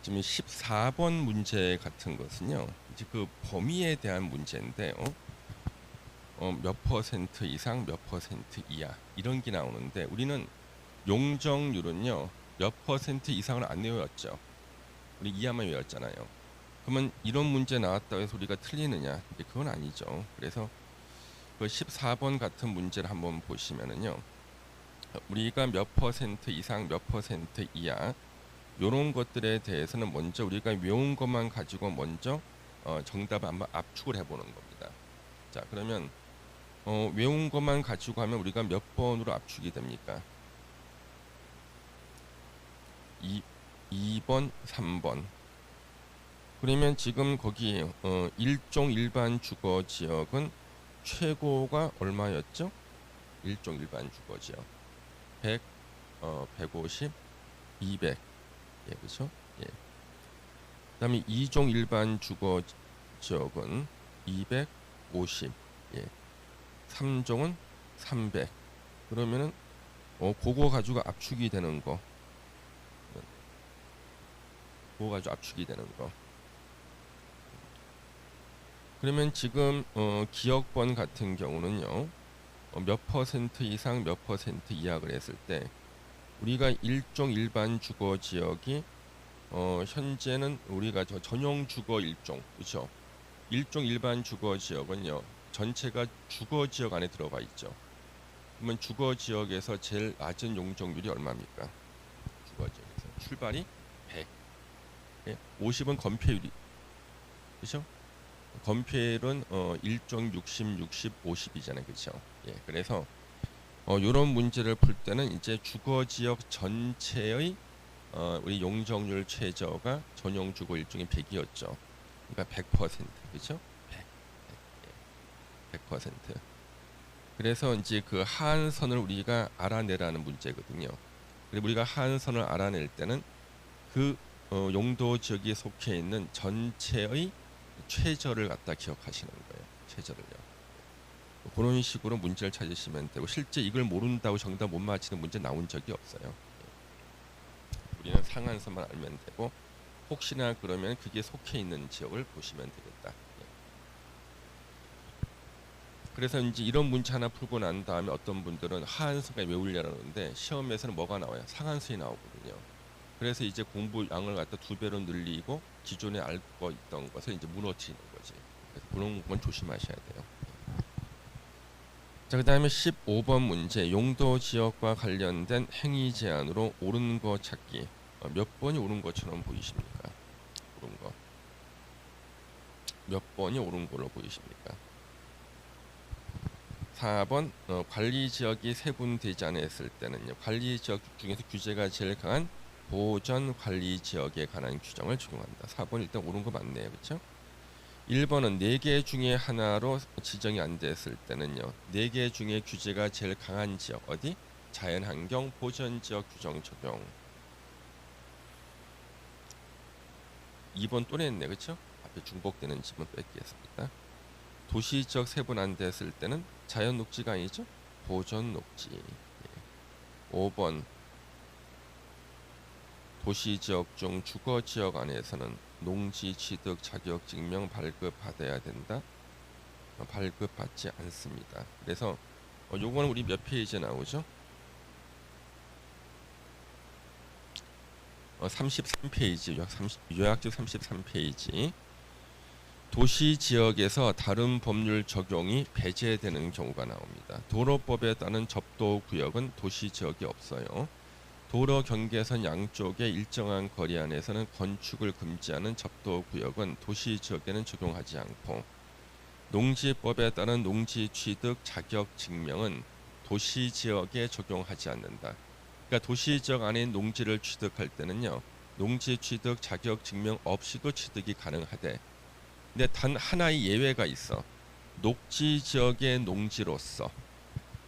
지금 14번 문제 같은 것은요. 이제 그 범위에 대한 문제인데요. 몇 퍼센트 이상, 몇 퍼센트 이하 이런 게 나오는데 우리는 용적률은요. 몇 퍼센트 이상을 안 외웠죠. 우리 이하만 외웠잖아요. 그러면 이런 문제 나왔다고 해서 우리가 틀리느냐? 이제 그건 아니죠. 그래서 그 14번 같은 문제를 한번 보시면은요. 우리가 몇 퍼센트 이상, 몇 퍼센트 이하 요런 것들에 대해서는 먼저 우리가 외운 것만 가지고 먼저 정답을 한번 압축을 해보는 겁니다. 자, 그러면 외운 것만 가지고 하면 우리가 몇 번으로 압축이 됩니까? 2번, 3번. 그러면 지금 거기 일종 일반 주거 지역은 최고가 얼마였죠? 일종 일반 주거 지역 100, 150, 200. 예, 그렇죠? 예. 그다음에 이종 일반 주거 지역은 250. 예. 3종은 300. 그러면은 그거 가지고 압축이 되는 거. 그거 가지고 압축이 되는 거. 그러면 지금 기역번 같은 경우는요. 몇 퍼센트 이상 몇 퍼센트 이하 그랬을 때 우리가 일종 일반 주거 지역이 현재는 우리가 저 전용 주거 일종, 그렇죠? 일종 일반 주거 지역은요. 전체가 주거 지역 안에 들어가 있죠. 그러면 주거 지역에서 제일 낮은 용적률이 얼마입니까? 주거 지역에서 출발이 100. 예? 50은 건폐율이, 그렇죠? 건폐율은 1종 60, 60, 50이잖아요, 그렇죠? 예, 그래서 이런 문제를 풀 때는 이제 주거 지역 전체의 우리 용적률 최저가 전용 주거 일종이 100이었죠. 그러니까 100%, 그렇죠? 100, 100%. 그래서 이제 그 하한선을 우리가 알아내라는 문제거든요. 그리고 우리가 하한선을 알아낼 때는 그 용도 지역에 속해 있는 전체의 최저를 갖다 기억하시는 거예요. 최저를요. 그런 식으로 문제를 찾으시면 되고 실제 이걸 모른다고 정답 못 맞히는 문제 나온 적이 없어요. 우리는 상한선만 알면 되고 혹시나 그러면 그게 속해 있는 지역을 보시면 되겠다. 그래서 이제 이런 문제 하나 풀고 난 다음에 어떤 분들은 하한선까지 외우려는데 시험에서는 뭐가 나와요? 상한선이 나오거든요. 그래서 이제 공부 양을 갖다 2배로 늘리고 기존에 알고 있던 것을 이제 무너뜨리는 거지. 그래서 그런 건 조심하셔야 돼요. 자, 그다음에 15번 문제 용도 지역과 관련된 행위 제한으로 옳은 거 찾기. 몇 번이 옳은 것처럼 보이십니까? 옳은 거. 몇 번이 옳은 걸로 보이십니까? 4번 관리 지역이 세분되지 않았을 때는요. 관리 지역 중에서 규제가 제일 강한 보전 관리 지역에 관한 규정을 적용한다. 4번 일단 옳은 거 맞네요. 그렇죠? 1번은 4개 중에 하나로 지정이 안 됐을 때는요. 4개 중에 규제가 제일 강한 지역 어디? 자연환경 보전지역 규정 적용. 2번 또 냈네. 그렇죠? 앞에 중복되는 지문 뺏기겠습니다. 도시지역 세분 안 됐을 때는 자연녹지가 아니죠? 보전녹지. 예. 5번 도시지역 중 주거지역 안에서는 농지 취득 자격 증명 발급받아야 된다. 발급받지 않습니다. 그래서 요거는 우리 몇 페이지에 나오죠? 33페이지 요약집 33페이지. 도시 지역에서 다른 법률 적용이 배제되는 경우가 나옵니다. 도로법에 따른 접도 구역은 도시 지역이 없어요. 도로 경계선 양쪽의 일정한 거리 안에서는 건축을 금지하는 접도 구역은 도시 지역에는 적용하지 않고 농지법에 따른 농지 취득 자격 증명은 도시 지역에 적용하지 않는다. 그러니까 도시 지역 안에 농지를 취득할 때는요. 농지 취득 자격 증명 없이도 취득이 가능하되 근데 단 하나의 예외가 있어. 녹지 지역의 농지로서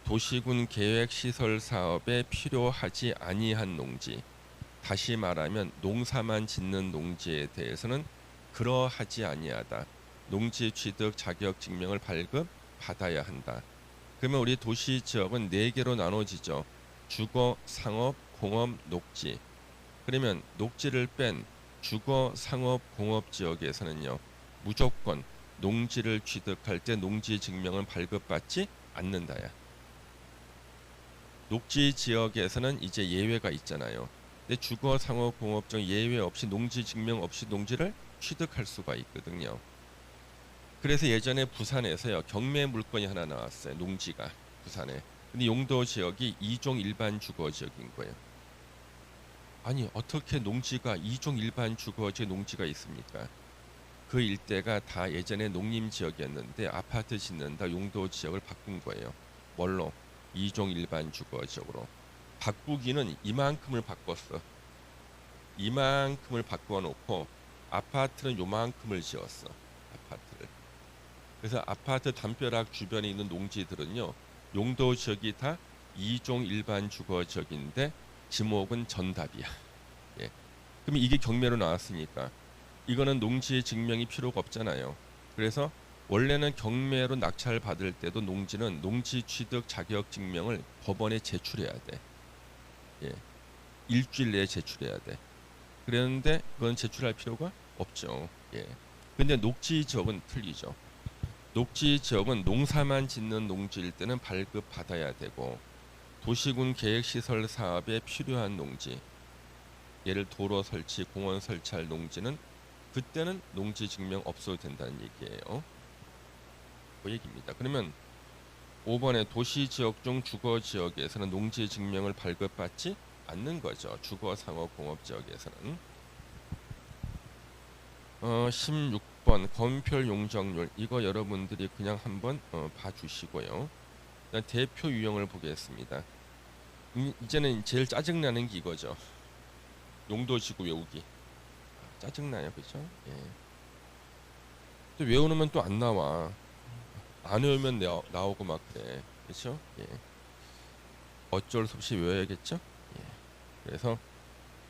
도시군 계획 시설 사업에 필요하지 아니한 농지, 다시 말하면 농사만 짓는 농지에 대해서는 그러하지 아니하다. 농지 취득 자격 증명을 발급 받아야 한다. 그러면 우리 도시 지역은 4개로 나눠지죠. 주거, 상업, 공업, 녹지. 그러면 녹지를 뺀 주거, 상업, 공업 지역에서는요. 무조건 농지를 취득할 때 농지 증명은 발급받지 않는다야. 녹지 지역에서는 이제 예외가 있잖아요. 근데 주거, 상업, 공업 중 예외 없이 농지 증명 없이 농지를 취득할 수가 있거든요. 그래서 예전에 부산에서요. 경매 물건이 하나 나왔어요. 농지가 부산에. 근데 용도 지역이 2종 일반 주거 지역인 거예요. 아니 어떻게 농지가 2종 일반 주거 지역 농지가 있습니까? 그 일대가 다 예전에 농림 지역이었는데 아파트 짓는다 용도 지역을 바꾼 거예요. 뭘로? 2종 일반 주거 지역으로. 바꾸기는 이만큼을 바꿨어. 이만큼을 바꿔놓고 아파트는 요만큼을 지었어. 아파트를. 그래서 아파트 담벼락 주변에 있는 농지들은요. 용도 지역이 다 2종 일반 주거 지역인데 지목은 전답이야. 예. 그럼 이게 경매로 나왔으니까 이거는 농지 증명이 필요가 없잖아요. 그래서 원래는 경매로 낙찰 받을 때도 농지는 농지 취득 자격 증명을 법원에 제출해야 돼. 예. 일주일 내에 제출해야 돼. 그랬는데 그건 제출할 필요가 없죠. 예. 근데 녹지 지역은 틀리죠. 녹지 지역은 농사만 짓는 농지일 때는 발급 받아야 되고 도시군 계획시설 사업에 필요한 농지, 예를 도로 설치, 공원 설치할 농지는 그때는 농지 증명 없어도 된다는 얘기예요. 그 얘기입니다. 그러면 5번에 도시 지역 중 주거 지역에서는 농지 증명을 발급받지 않는 거죠. 주거, 상업, 공업 지역에서는. 16번 건폐율 용적률 이거 여러분들이 그냥 한번 봐주시고요. 일단 대표 유형을 보겠습니다. 이제는 제일 짜증나는 게 이거죠. 용도지구 외우기. 짜증나요, 그렇죠? 예. 또 외우면 또 안 나와. 안 외우면 나오고 막 그래, 그렇죠? 예. 어쩔 수 없이 외워야겠죠? 예. 그래서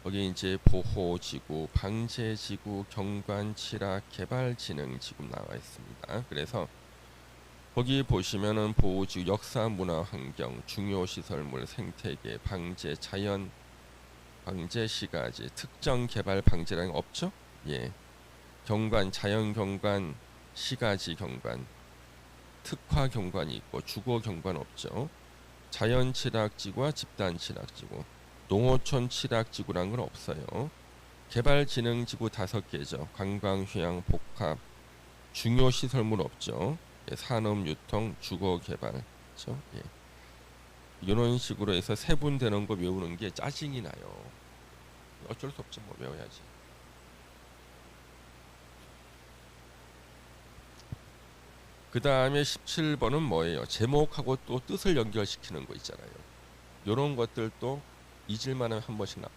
거기 이제 보호지구, 방제지구, 경관, 칠학, 개발진흥지구 나와 있습니다. 그래서 거기 보시면은 보호지구, 역사, 문화, 환경, 중요시설물, 생태계, 방제, 자연, 방제, 시가지, 특정 개발 방제라는 거 없죠? 예. 경관, 자연 경관, 시가지 경관, 특화 경관이 있고 주거 경관 없죠. 자연 칠학지구와 집단 칠학지구, 농어촌 칠학지구란 건 없어요. 개발진흥지구 5개죠. 관광, 휴양, 복합, 중요시설물 없죠. 예, 산업, 유통, 주거 개발, 그렇죠? 예. 이런 식으로 해서 세분되는 거 외우는 게 짜증이 나요. 어쩔 수 없죠. 뭐 외워야지. 그 다음에 17번은 뭐예요? 제목하고 또 뜻을 연결시키는 거 있잖아요. 이런 것들도 잊을만하면 한 번씩 나.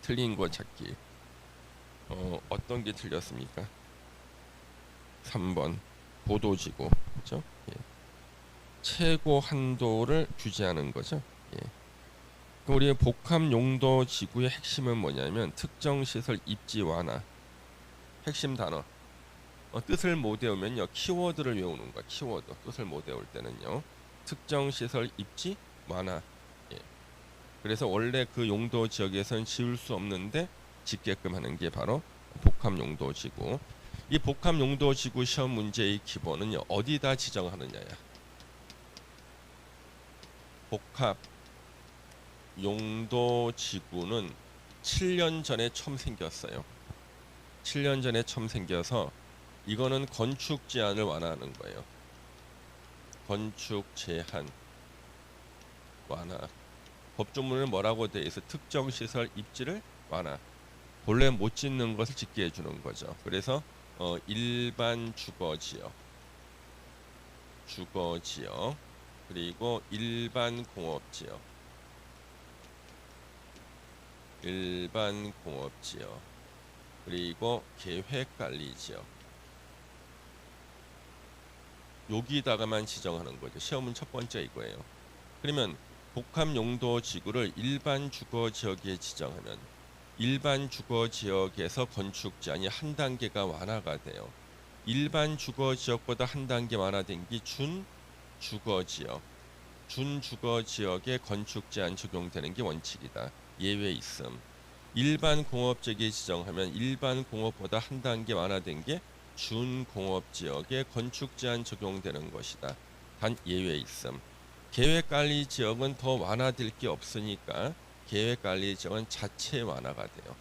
틀린 거 찾기. 어떤 게 틀렸습니까? 3번 보도지구, 그렇죠? 예. 최고 한도를 규제하는 거죠. 예. 그럼 우리 복합 용도 지구의 핵심은 뭐냐면 특정 시설 입지 완화. 핵심 단어. 뜻을 못 외우면요 키워드를 외우는 거야. 키워드. 뜻을 못 외울 때는요 특정 시설 입지 완화. 예. 그래서 원래 그 용도 지역에서는 지을 수 없는데 짓게끔 하는 게 바로 복합 용도 지구. 이 복합 용도 지구 시험 문제의 기본은요 어디다 지정하느냐야. 복합 용도 지구는 7년 전에 처음 생겼어요. 7년 전에 처음 생겨서 이거는 건축 제한을 완화하는 거예요. 건축 제한 완화. 법조문은 뭐라고 돼 있어? 특정 시설 입지를 완화. 본래 못 짓는 것을 짓게 해주는 거죠. 그래서 일반 주거지역, 주거지역, 그리고 일반 공업지역, 일반 공업지역, 그리고 계획관리지역. 여기다가만 지정하는 거죠. 시험은 첫 번째 이거예요. 그러면 복합 용도 지구를 일반 주거 지역에 지정하면 일반 주거 지역에서 건축 제한이 한 단계가 완화가 돼요. 일반 주거 지역보다 한 단계 완화된 게 준 주거 지역. 준 주거 지역에 건축 제한 적용되는 게 원칙이다. 예외 있음. 일반 공업지역에 지정하면 일반 공업보다 한 단계 완화된 게 준공업지역에 건축 제한 적용되는 것이다. 단 예외 있음. 계획관리 지역은 더 완화될 게 없으니까 계획관리 지역은 자체 완화가 돼요.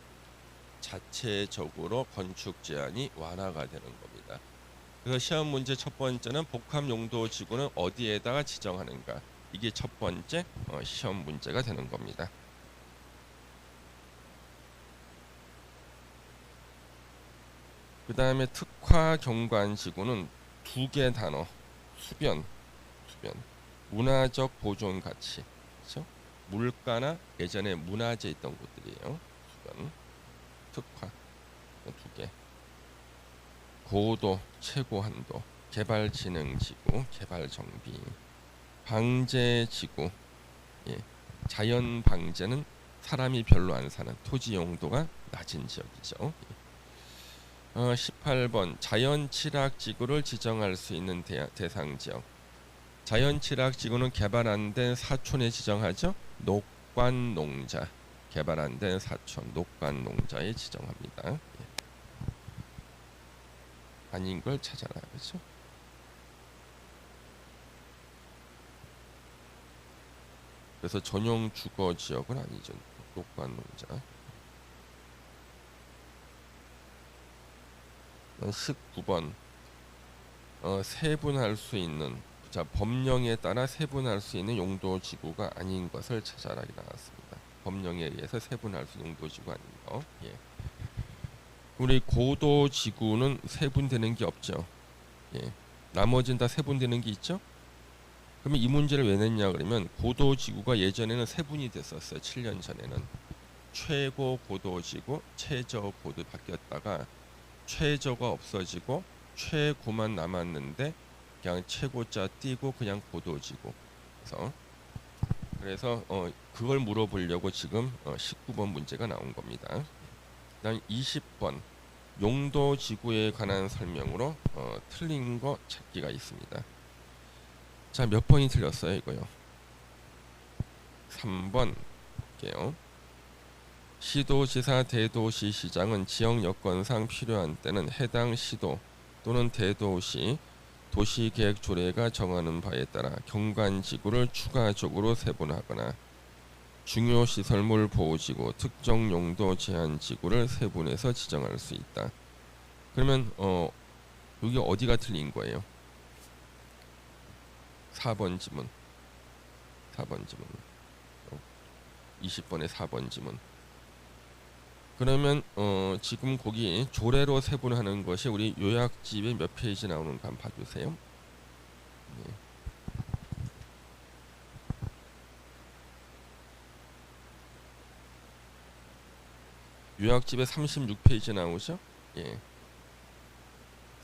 자체적으로 건축 제한이 완화가 되는 겁니다. 그래서 시험 문제 첫 번째는 복합 용도 지구는 어디에다가 지정하는가. 이게 첫 번째 시험 문제가 되는 겁니다. 그 다음에 특화 경관 지구는 두 개 단어. 수변, 문화적 보존 가치. 그렇죠? 물가나 예전에 문화재 있던 곳들이에요. 수변, 특화 두 개. 고도, 최고 한도, 개발 진흥 지구, 개발 정비, 방제 지구. 예. 자연 방제는 사람이 별로 안 사는 토지 용도가 낮은 지역이죠. 18번 자연 칠학 지구를 지정할 수 있는 대상 지역. 자연 칠학 지구는 개발 안 된 사촌에 지정하죠. 녹관 농자. 개발 안 된 사촌 녹관 농자에 지정합니다. 예. 아닌 걸 찾아라. 그렇죠? 그래서 전용 주거 지역은 아니죠. 녹관 농자. 19번 세분할 수 있는 법령에 따라 세분할 수 있는 용도 지구가 아닌 것을 찾아라 나왔습니다. 법령에 의해서 세분할 수 있는 용도 지구 아닌 거. 예. 우리 고도 지구는 세분되는 게 없죠. 예. 나머지는 다 세분되는 게 있죠. 그러면 이 문제를 왜 냈냐 그러면 고도 지구가 예전에는 세분이 됐었어요. 7년 전에는 최고 고도 지구, 최저 고도 바뀌었다가 최저가 없어지고 최고만 남았는데 그냥 최고자 띄고 그냥 고도지고. 그래서 그걸 물어보려고 지금 19번 문제가 나온 겁니다. 그다음 20번 용도지구에 관한 설명으로 틀린 거 찾기가 있습니다. 자, 몇 번이 틀렸어요 이거요? 3번 볼게요. 시도지사, 대도시, 시장은 지역 여건상 필요한 때는 해당 시도 또는 대도시 도시계획 조례가 정하는 바에 따라 경관지구를 추가적으로 세분하거나 중요시설물 보호지구, 특정 용도 제한지구를 세분해서 지정할 수 있다. 그러면 여기 어디가 틀린 거예요? 4번 지문. 20번의 4번 지문. 그러면 지금 거기 조례로 세분하는 것이 우리 요약집에 몇 페이지 나오는가 한번 봐주세요. 네. 요약집에 36페이지 나오죠? 예.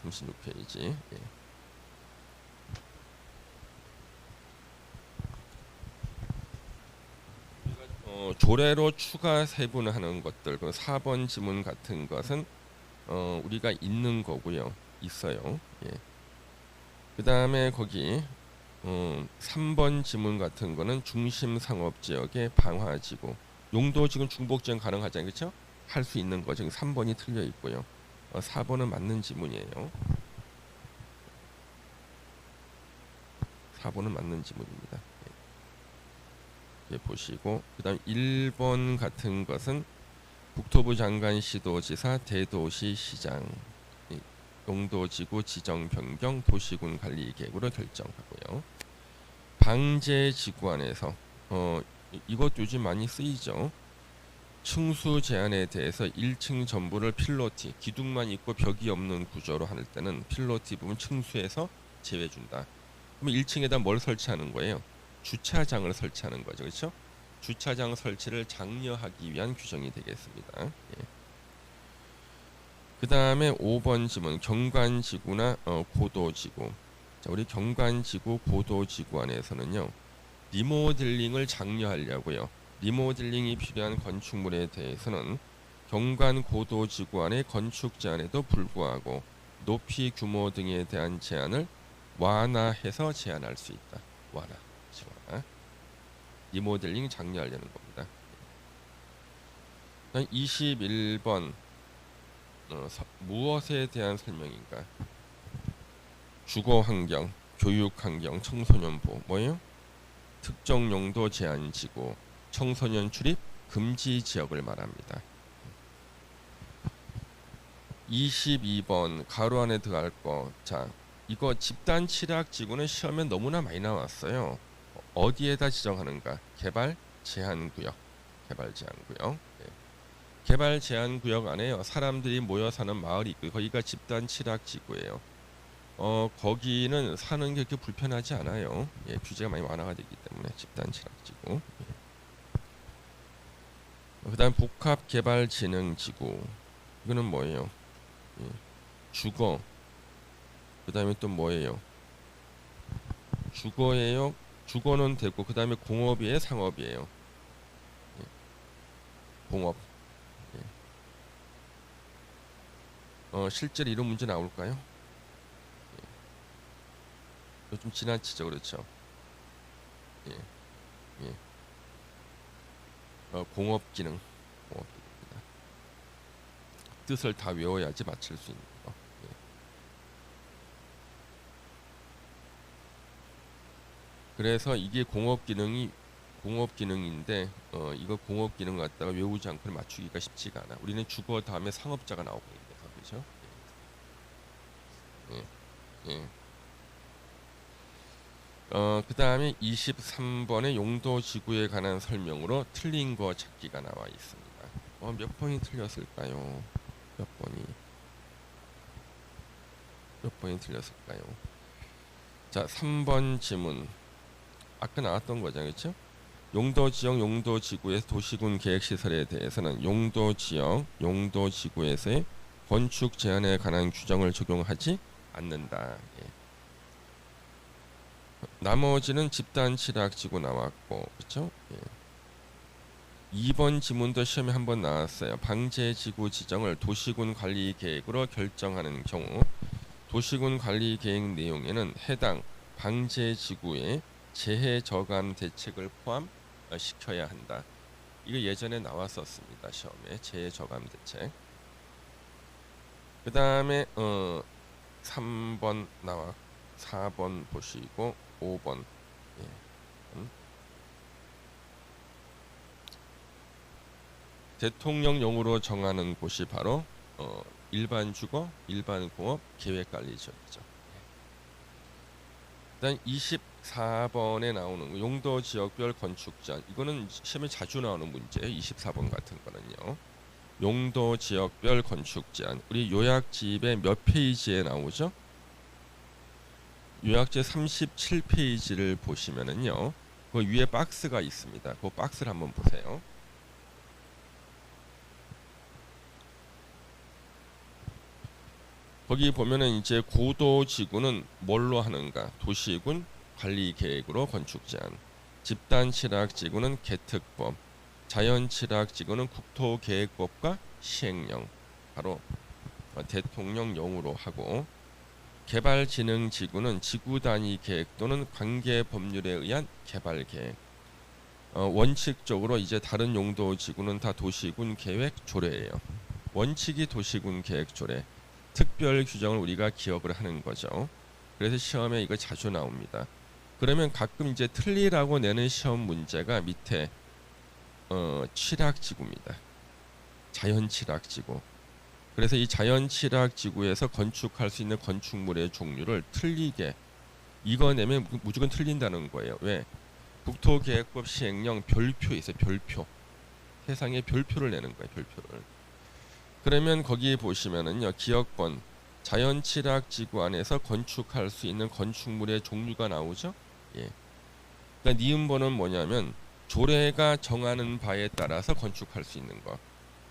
36페이지. 예. 조례로 추가 세분하는 것들, 그 4번 지문 같은 것은 우리가 있는 거고요. 있어요. 예. 그 다음에 거기 3번 지문 같은 거는 중심 상업지역의 방화지구. 용도지구는 중복지원 가능하잖아요. 그렇죠? 할 수 있는 거죠. 3번이 틀려 있고요. 4번은 맞는 지문이에요. 4번은 맞는 지문입니다. 예, 보시고 그다음 1번 같은 것은 국토부 장관 시도지사 대도시 시장 용도지구 지정 변경 도시군 관리 계획으로 결정하고요. 방제지구 안에서 이것 요즘 많이 쓰이죠. 층수 제한에 대해서 1층 전부를 필로티 기둥만 있고 벽이 없는 구조로 할 때는 필로티 부분 층수에서 제외준다. 그럼 1층에다 뭘 설치하는 거예요? 주차장을 설치하는 거죠. 그렇죠? 주차장 설치를 장려하기 위한 규정이 되겠습니다. 예. 그 다음에 5번 지문 경관지구나 고도지구. 자, 우리 경관지구 고도지구 안에서는요. 리모델링을 장려하려고요. 리모델링이 필요한 건축물에 대해서는 경관 고도지구 안의 건축 제한에도 불구하고 높이 규모 등에 대한 제한을 완화해서 제한할 수 있다. 완화. 리모델링 장려하려는 겁니다. 21번 무엇에 대한 설명인가? 주거 환경, 교육 환경, 청소년 보호. 뭐예요? 특정 용도 제한 지구, 청소년 출입 금지 지역을 말합니다. 22번 가로 안에 들어갈 거. 자, 이거 집단 취락 지구는 시험에 너무나 많이 나왔어요. 어디에다 지정하는가? 개발 제한 구역. 개발 제한 구역. 네. 개발 제한 구역 안에요. 사람들이 모여 사는 마을이 있고 거기가 집단 취락 지구예요. 거기는 사는 게 그렇게 불편하지 않아요. 예, 규제가 많이 완화가 되기 때문에 집단 취락 지구. 예. 그다음 복합 개발 진흥 지구. 이거는 뭐예요? 예. 주거. 그다음에 또 뭐예요? 주거예요. 주거는 되고 그다음에 공업이에요, 상업이에요. 예. 공업. 예. 실제로 이런 문제 나올까요? 예. 좀 지나치죠, 그렇죠? 예. 예. 공업 기능. 공업 기능입니다. 뜻을 다 외워야지 맞출 수 있는 거. 예. 그래서 이게 공업 기능인데 이거 공업 기능 갖다가 외우지 않고 맞추기가 쉽지가 않아. 우리는 주거 다음에 상업자가 나오고 있는 거죠. 예. 예. 그 다음에 23번의 용도 지구에 관한 설명으로 틀린 거 찾기가 나와 있습니다. 몇 번이 틀렸을까요? 몇 번이 틀렸을까요? 자, 3번 지문. 아까 나왔던 거죠, 그렇죠? 용도 지역, 용도 지구에서 도시군 계획 시설에 대해서는 용도 지역, 용도 지구에서의 건축 제한에 관한 규정을 적용하지 않는다. 예. 나머지는 집단 취락 지구 나왔고, 그렇죠? 예. 2번 지문도 시험에 한번 나왔어요. 방제 지구 지정을 도시군 관리 계획으로 결정하는 경우 도시군 관리 계획 내용에는 해당 방제 지구에 재해 저감 대책을 포함시켜야 한다. 이거 예전에 나왔었습니다. 시험에 재해 저감 대책. 그 다음에 3번 나와 4번 보시고 5번. 예. 대통령령으로 정하는 곳이 바로 일반 주거, 일반 공업, 계획관리 지역이죠. 일단 24번에 나오는 용도 지역별 건축 제한. 이거는 시험에 자주 나오는 문제예요. 24번 같은 거는요. 용도 지역별 건축 제한. 우리 요약집의 몇 페이지에 나오죠? 요약집 37페이지를 보시면은요. 그 위에 박스가 있습니다. 그 박스를 한번 보세요. 거기 보면은 이제 고도 지구는 뭘로 하는가? 도시군 관리 계획으로 건축 제한. 집단 취락 지구는 개특법. 자연 취락 지구는 국토계획법과 시행령. 바로 대통령령으로 하고 개발 진흥 지구는 지구 단위 계획 또는 관계 법률에 의한 개발 계획. 원칙적으로 이제 다른 용도 지구는 다 도시군 계획 조례예요. 원칙이 도시군 계획 조례. 특별 규정을 우리가 기억을 하는 거죠. 그래서 시험에 이거 자주 나옵니다. 그러면 가끔 이제 틀리라고 내는 시험 문제가 밑에 취락지구입니다. 자연 취락지구. 그래서 이 자연 취락지구에서 건축할 수 있는 건축물의 종류를 틀리게 이거 내면 무조건 틀린다는 거예요. 왜? 국토계획법 시행령 별표 있어요. 별표. 세상에 별표를 내는 거예요. 별표를. 그러면 거기에 보시면은요. 기억번 자연 취락 지구 안에서 건축할 수 있는 건축물의 종류가 나오죠. 예. 그러니까 니은번은 뭐냐면 조례가 정하는 바에 따라서 건축할 수 있는 거.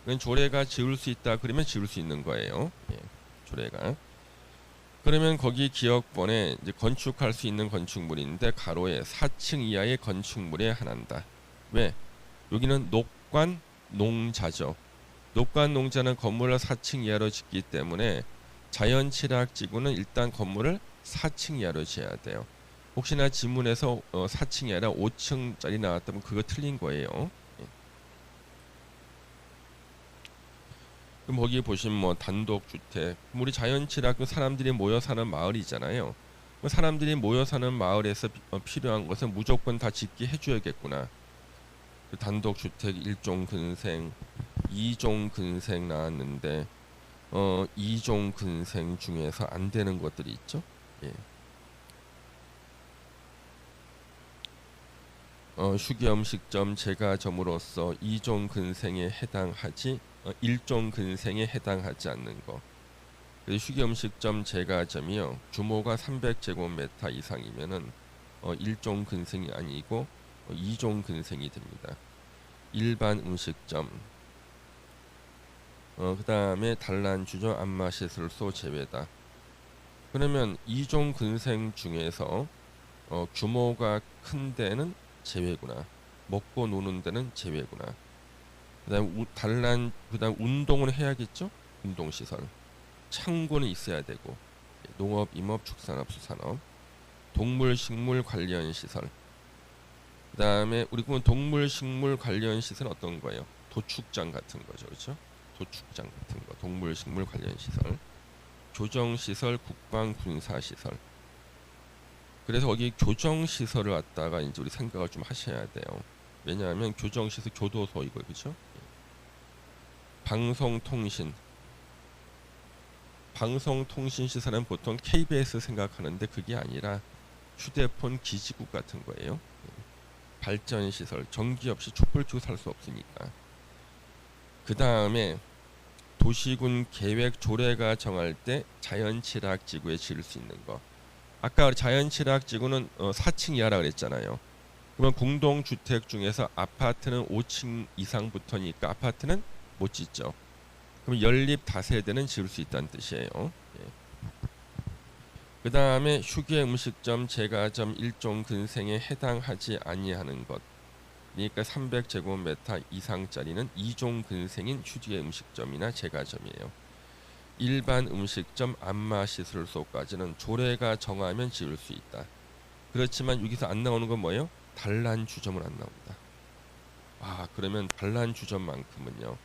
그건 조례가 지을 수 있다 그러면 지을 수 있는 거예요. 예. 조례가. 그러면 거기 기억번에 이제 건축할 수 있는 건축물인데 가로에 4층 이하의 건축물에 한한다. 왜? 여기는 녹관 농자죠. 녹관 농자는 건물을 4층 이하로 짓기 때문에 자연 취락 지구는 일단 건물을 4층 이하로 지어야 돼요. 혹시나 지문에서 4층이 아니라 5층짜리 나왔다면 그거 틀린 거예요. 그럼 거기 보시면 뭐 단독주택, 우리 자연취락도 사람들이 모여 사는 마을이잖아요. 사람들이 모여 사는 마을에서 필요한 것은 무조건 다 짓게 해줘야겠구나. 그 단독주택 1종 근생, 2종 근생 나왔는데 2종 근생 중에서 안 되는 것들이 있죠. 예. 휴게음식점 제과점으로서 2종 근생에 해당하지 1종 근생에 해당하지 않는 거. 휴게음식점 제과점이요. 규모가 300제곱미터 이상이면은 1종 근생이 아니고 2종 근생이 됩니다. 일반 음식점. 그다음에 단란주점 안마시설소 제외다. 그러면 2종 근생 중에서 규모가 큰 데는 제외구나. 먹고 노는 데는 제외구나. 그다음 운동을 해야겠죠? 운동시설. 창고는 있어야 되고 농업, 임업, 축산업, 수산업, 동물, 식물 관련 시설. 그다음에 우리 보면 동물, 식물 관련 시설 어떤 거예요? 도축장 같은 거죠, 그렇죠? 도축장 같은 거, 동물, 식물 관련 시설, 교정 시설, 국방, 군사 시설. 그래서 거기 교정 시설을 갖다가 이제 우리 생각을 좀 하셔야 돼요. 왜냐하면 교정 시설 교도소 이거 그렇죠? 방송통신. 방송통신 시설은 보통 KBS 생각하는데 그게 아니라 휴대폰 기지국 같은 거예요. 발전 시설, 전기 없이 촛불 켜고 살 수 없으니까. 그 다음에 도시군 계획 조례가 정할 때 자연취락지구에 지을 수 있는 거. 아까 자연취락지구는 4층 이하라 그랬잖아요. 그러면 공동주택 중에서 아파트는 5층 이상부터니까 아파트는 못 짓죠. 그럼 연립 다세대는 지을 수 있다는 뜻이에요. 예. 그 다음에 휴게 음식점 제과점 1종 근생에 해당하지 아니하는 것. 그러니까 300제곱미터 이상짜리는 2종 근생인 휴게 음식점이나 제과점이에요. 일반 음식점 안마시설소까지는 조례가 정하면 지을 수 있다. 그렇지만 여기서 안 나오는 건 뭐예요? 단란주점은 안 나온다. 그러면 단란주점만큼은요.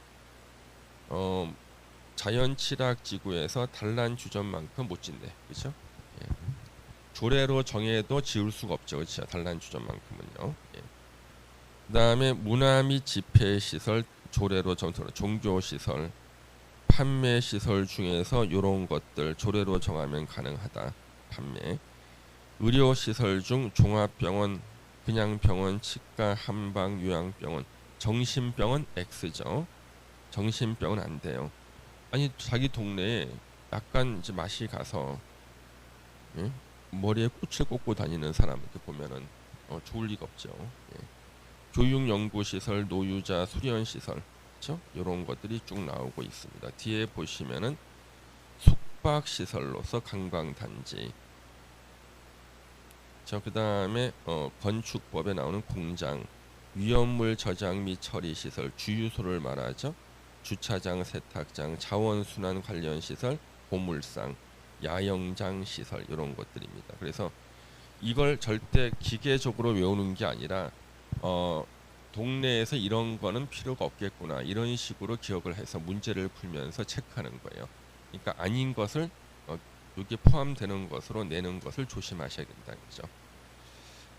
자연취락지구에서 단란주점만큼 못 짓네. 그렇죠? 예. 조례로 정해도 지을 수가 없죠. 그렇죠? 단란주점만큼은요. 예. 그다음에 문화 및 집회시설 조례로 정토로 종교시설 판매시설 중에서 이런 것들 조례로 정하면 가능하다. 판매 의료시설 중 종합병원 그냥 병원 치과 한방 요양병원 정신병원 X죠. 정신병은 안 돼요. 아니 자기 동네에 약간 이제 맛이 가서 예? 머리에 꽃을 꽂고 다니는 사람 이렇게 보면은 좋을 리가 없죠. 예. 교육연구시설, 노유자 수련시설, 그렇죠? 이런 것들이 쭉 나오고 있습니다. 뒤에 보시면은 숙박시설로서 관광단지. 그 다음에 건축법에 나오는 공장, 위험물 저장 및 처리 시설, 주유소를 말하죠. 주차장, 세탁장, 자원순환 관련 시설, 보물상, 야영장 시설 이런 것들입니다. 그래서 이걸 절대 기계적으로 외우는 게 아니라 동네에서 이런 거는 필요가 없겠구나 이런 식으로 기억을 해서 문제를 풀면서 체크하는 거예요. 그러니까 아닌 것을 여기에 포함되는 것으로 내는 것을 조심하셔야 된다는 거죠.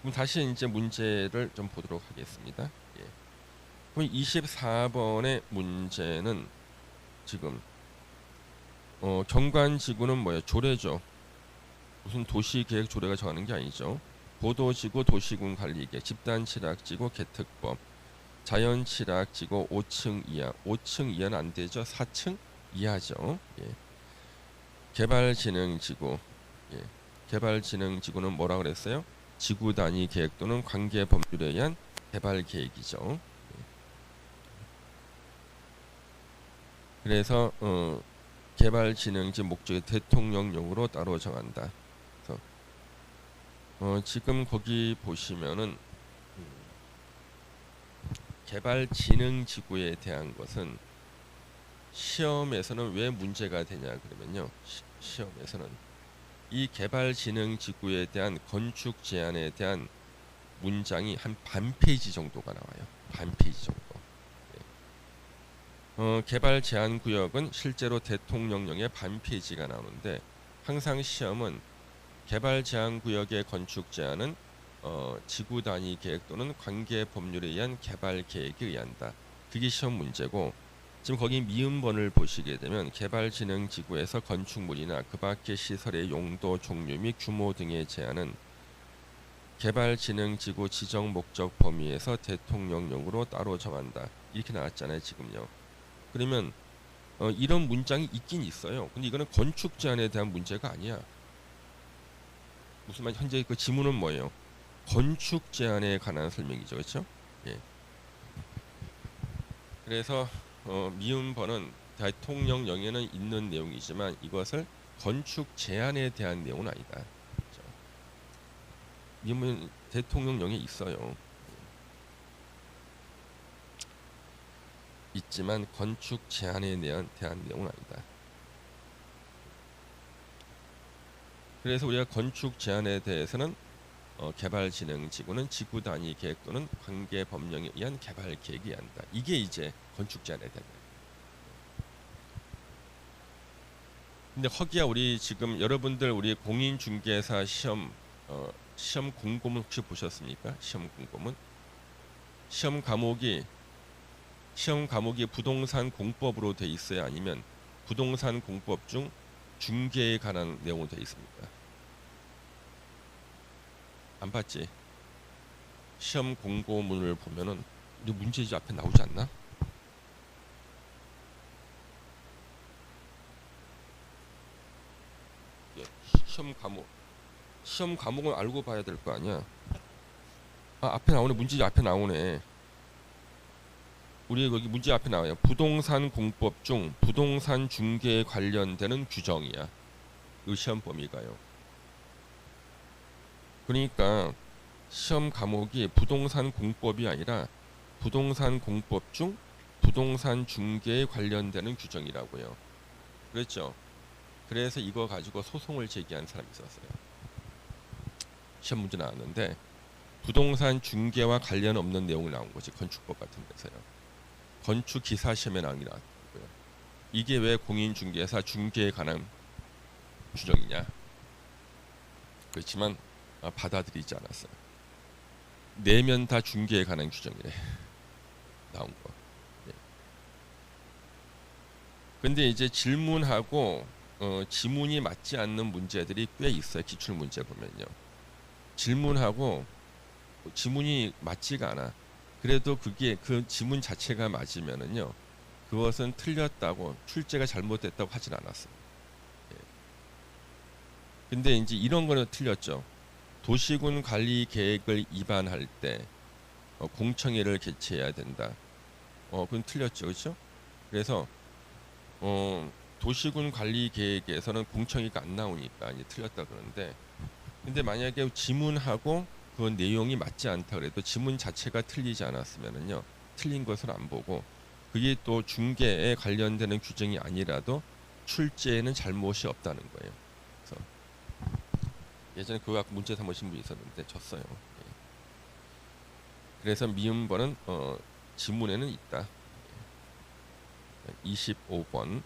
그럼 다시 이제 문제를 좀 보도록 하겠습니다. 예. 그럼 24번의 문제는 지금 경관지구는 뭐예요? 조례죠. 무슨 도시계획 조례가 정하는 게 아니죠. 보도지구 도시군 관리계획, 집단취락지구 개특법, 자연취락지구 5층 이하, 5층 이하는 안 되죠. 4층 이하죠. 예. 개발진흥지구, 예. 개발진흥지구는 뭐라 그랬어요? 지구 단위 계획 또는 관계 법률에 의한 개발 계획이죠. 예. 그래서 개발진흥지 목적의 대통령령으로 따로 정한다. 지금 거기 보시면은 개발진흥지구에 대한 것은 시험에서는 왜 문제가 되냐 그러면요. 시험에서는 이 개발진흥지구에 대한 건축 제한에 대한 문장이 한 반 페이지 정도가 나와요. 반 페이지 정도. 네. 개발 제한 구역은 실제로 대통령령의 반페이지가 나오는데 항상 시험은 개발 제한 구역의 건축 제한은 지구 단위 계획 또는 관계 법률에 의한 개발 계획에 의한다. 그게 시험 문제고 지금 거기 미음번을 보시게 되면 개발 진행 지구에서 건축물이나 그 밖의 시설의 용도, 종류 및 규모 등의 제한은 개발 진행 지구 지정 목적 범위에서 대통령령으로 따로 정한다. 이렇게 나왔잖아요, 지금요. 그러면 이런 문장이 있긴 있어요. 근데 이거는 건축 제한에 대한 문제가 아니야. 무슨 말 현재 그 지문은 뭐예요? 건축 제한에 관한 설명이죠, 그렇죠? 예. 그래서 미음번은 대통령령에는 있는 내용이지만 이것을 건축 제한에 대한 내용은 아니다. 그렇죠? 미음은 대통령령에 있어요. 있지만 건축 제한에 대한 내용은 아니다. 그래서 우리가 건축 제한에 대해서는 개발 진행 지구는 지구 단위 계획 또는 관계 법령에 의한 개발 계획이 한다. 이게 이제 건축 제한에 대한 거예요. 근데 허기야 우리 지금 여러분들 우리 공인중개사 시험 공고문 혹시 보셨습니까? 시험 공고문 시험 과목이 부동산 공법으로 돼 있어요? 아니면 부동산 공법 중 중개에 관한 내용으로 돼 있습니까? 안 봤지? 시험 공고문을 보면은 이 문제지 앞에 나오지 않나? 예, 시험 과목은 알고 봐야 될 거 아니야. 아, 앞에 나오네. 문제지 앞에 나오네. 우리 여기 문제 앞에 나와요. 부동산 공법 중 부동산 중개에 관련되는 규정이야. 이 시험 범위가요. 그러니까 시험 과목이 부동산 공법이 아니라 부동산 공법 중 부동산 중개에 관련되는 규정이라고요. 그랬죠? 그래서 이거 가지고 소송을 제기한 사람이 있었어요. 시험 문제 나왔는데 부동산 중개와 관련 없는 내용이 나온 거지. 건축법 같은 데서요. 건축 기사 시험에 나온 게 나왔고요. 이게 왜 공인중개사 중개에 관한 규정이냐? 그렇지만 받아들이지 않았어요. 내면 다 중개에 관한 규정이래. 나온 거. 예. 근데 이제 질문하고 지문이 맞지 않는 문제들이 꽤 있어요. 기출 문제 보면요. 질문하고 지문이 맞지가 않아. 그래도 그게 그 지문 자체가 맞으면은요. 그것은 틀렸다고 출제가 잘못됐다고 하진 않았어요. 예. 근데 이제 이런 거는 틀렸죠. 도시군 관리 계획을 위반할 때 공청회를 개최해야 된다. 그건 틀렸죠, 그렇죠? 그래서 도시군 관리 계획에서는 공청회가 안 나오니까 이제 틀렸다 그러는데, 근데 만약에 지문하고 그 내용이 맞지 않다 그래도 지문 자체가 틀리지 않았으면은요, 틀린 것을 안 보고 그게 또 중개에 관련되는 규정이 아니라도 출제에는 잘못이 없다는 거예요. 그래서 예전에 그거 갖고 문제 삼으신 분이 있었는데 졌어요. 예. 그래서 미음번은 지문에는 있다. 25번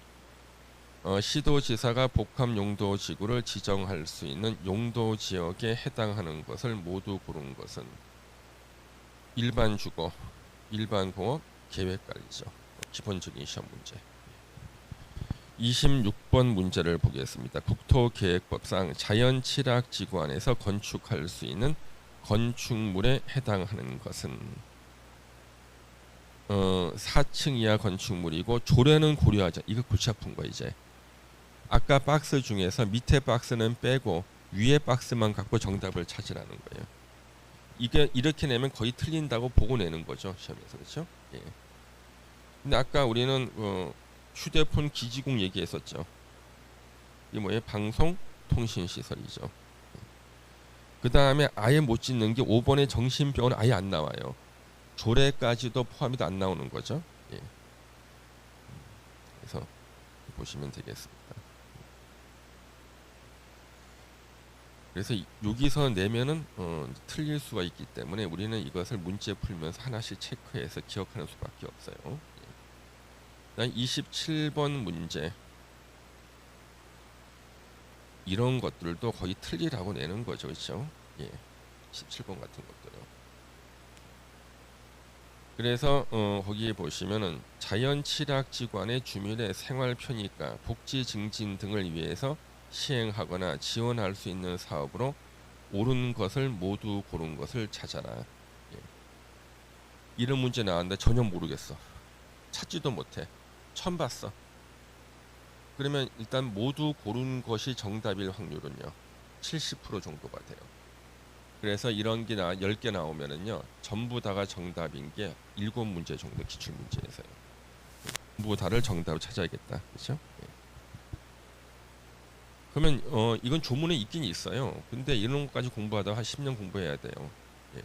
시도지사가 복합용도지구를 지정할 수 있는 용도지역에 해당하는 것을 모두 고른 것은 일반주거, 일반공업, 계획관리죠. 기본적인 시험 문제. 26번 문제를 보겠습니다. 국토계획법상 자연취락지구 안에서 건축할 수 있는 건축물에 해당하는 것은 4층 이하 건축물이고 조례는 고려하자. 이거 골치 아픈 거 이제. 아까 박스 중에서 밑에 박스는 빼고 위에 박스만 갖고 정답을 찾으라는 거예요. 이게 이렇게 내면 거의 틀린다고 보고 내는 거죠, 시험에서. 그렇죠? 예. 근데 아까 우리는 휴대폰 기지국 얘기했었죠. 이게 뭐예요? 방송 통신 시설이죠. 그 다음에 아예 못 짓는 게 5번의 정신병원 아예 안 나와요. 조례까지도 포함이 안 나오는 거죠. 예. 그래서 보시면 되겠습니다. 그래서 여기서 내면은 틀릴 수가 있기 때문에 우리는 이것을 문제 풀면서 하나씩 체크해서 기억하는 수밖에 없어요. 예. 27번 문제 이런 것들도 거의 틀리라고 내는 거죠, 그렇죠? 예, 17번 같은 것들은. 그래서 거기에 보시면은 자연취락지관의 주민의 생활 편의과 복지 증진 등을 위해서 시행하거나 지원할 수 있는 사업으로 옳은 것을 모두 고른 것을 찾아라. 예. 이런 문제 나왔는데 전혀 모르겠어. 찾지도 못해. 처음 봤어. 그러면 일단 모두 고른 것이 정답일 확률은요 70% 정도가 돼요. 그래서 이런 게 10개 나오면은요 전부 다가 정답인 게 7문제 정도 기출 문제에서요. 전부 다를 정답을 찾아야겠다. 그렇죠? 예. 그러면 이건 조문에 있긴 있어요. 근데 이런 것까지 공부하다 한 10년 공부해야 돼요. 예.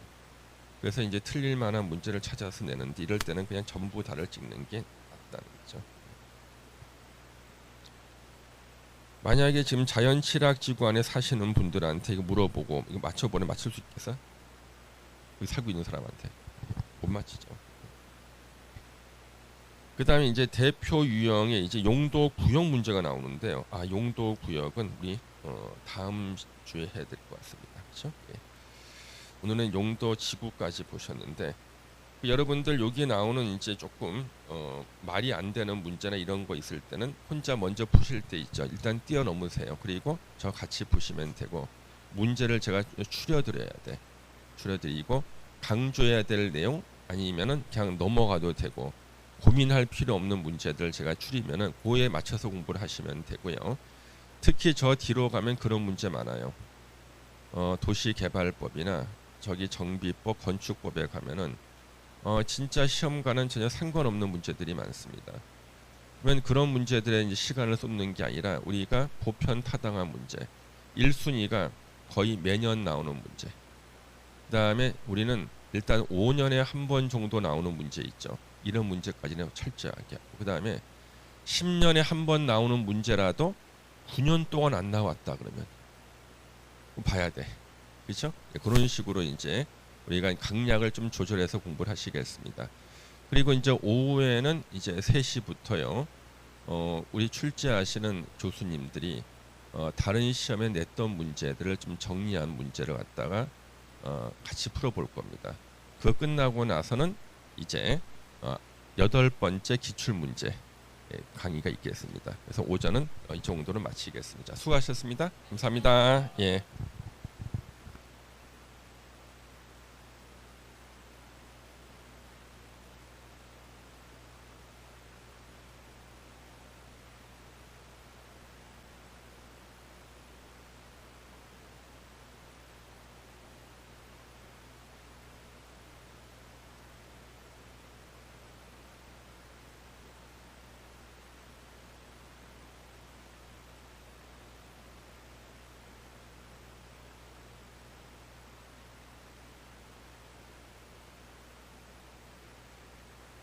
그래서 이제 틀릴 만한 문제를 찾아서 내는데 이럴 때는 그냥 전부 다를 찍는 게 낫다는 거죠. 만약에 지금 자연취락지구 안에 사시는 분들한테 이거 물어보고 이거 맞춰보면 맞출 수 있겠어? 여기 살고 있는 사람한테 못 맞히죠. 그 다음에 이제 대표 유형의 이제 용도 구역 문제가 나오는데요. 용도 구역은 우리 다음 주에 해야 될 것 같습니다. 그렇죠? 예. 오늘은 용도 지구까지 보셨는데 여러분들 여기에 나오는 이제 조금 말이 안 되는 문제나 이런 거 있을 때는 혼자 먼저 푸실 때 있죠. 일단 뛰어넘으세요. 그리고 저 같이 푸시면 되고 문제를 제가 추려드려야 돼. 추려드리고 강조해야 될 내용 아니면은 그냥 넘어가도 되고 고민할 필요 없는 문제들 제가 추리면은 그에 맞춰서 공부를 하시면 되고요. 특히 저 뒤로 가면 그런 문제 많아요. 도시개발법이나 저기 정비법, 건축법에 가면은 진짜 시험과는 전혀 상관없는 문제들이 많습니다. 그러면 그런 문제들에 이제 시간을 쏟는 게 아니라 우리가 보편 타당한 문제, 1순위가 거의 매년 나오는 문제. 그다음에 우리는 일단 5년에 한 번 정도 나오는 문제 있죠. 이런 문제까지는 철저하게 하고 그다음에 10년에 한 번 나오는 문제라도 9년 동안 안 나왔다 그러면 봐야 돼. 그렇죠? 그런 식으로 이제 우리가 강약을 좀 조절해서 공부를 하시겠습니다. 그리고 이제 오후에는 이제 3시부터요. 우리 출제하시는 교수님들이 다른 시험에 냈던 문제들을 좀 정리한 문제를 갖다가 같이 풀어볼 겁니다. 그거 끝나고 나서는 이제 8번째 기출 문제 강의가 있겠습니다. 그래서 오전은 이 정도로 마치겠습니다. 수고하셨습니다. 감사합니다. 예.